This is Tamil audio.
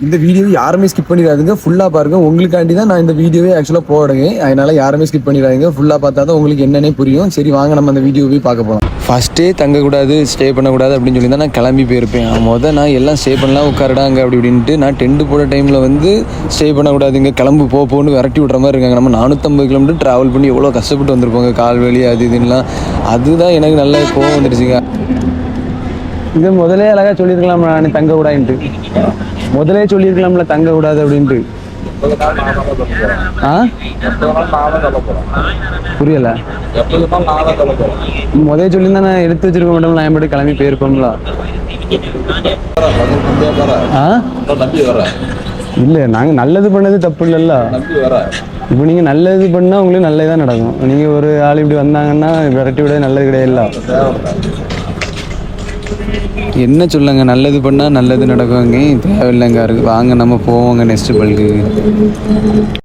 இந்த வீடியோ யாருமே ஸ்கிப் பண்ணிடாதுங்க, ஃபுல்லாக பாருங்க. உங்களுக்காண்டி தான் நான் இந்த வீடியோவே ஆக்சுவலாக போடுங்க. அதனால யாருமே ஸ்கிப் பண்ணிடாதீங்க, ஃபுல்லாக பார்த்தா தான் உங்களுக்கு என்னென்ன புரியும். சரி வாங்க நம்ம அந்த வீடியோவே பார்க்க போகலாம். ஃபஸ்ட்டே தங்கக்கூடாது, ஸ்டே பண்ணக்கூடாது அப்படின்னு சொல்லி தான் நான் கிளம்பி போயிருப்பேன். நான் எல்லாம் ஸ்டே பண்ணலாம், உட்காரடாங்க அப்படி இப்படின்ட்டு நான் டென்ட்டு போட டைமில் வந்து ஸ்டே பண்ணக்கூடாதுங்க, கிளம்பு போன்னு விரட்டி விட்ற மாதிரி இருக்காங்க. நம்ம 450 கிலோமீட்டர் ட்ராவல் பண்ணி எவ்வளோ கஷ்டப்பட்டு வந்திருப்போங்க, கால்வலி அது இதுலாம். அதுதான் எனக்கு நல்லா கோவம் வந்துடுச்சுங்க. இது முதலே அழகாக சொல்லியிருக்கலாம், நான் தங்க கூடாதுன்ட்டு. முதலே சொல்லியிருக்கலாம்ல தங்க கூடாது அப்படின்ட்டு. புரியல. முதலே சொல்லியிருந்தா நான் எடுத்து வச்சிருக்க மாட்டோம்ல, நான் எப்படி கிளம்பி போயிருப்போம்ல. இல்ல நாங்க நல்லது பண்ணது தப்பு இல்லைல்ல. இப்போ நீங்க நல்லது பண்ணா உங்களுக்கு நல்லதுதான் நடக்கும். நீங்க ஒரு ஆள் இப்படி வந்தாங்கன்னா விரட்டி விட நல்லது கிடையாது. என்ன சொல்லுங்க, நல்லது பண்ணால் நல்லது நடக்குங்க, தேவையில்லைங்க. வாங்க நம்ம போவோங்க நெக்ஸ்ட் பல்கு.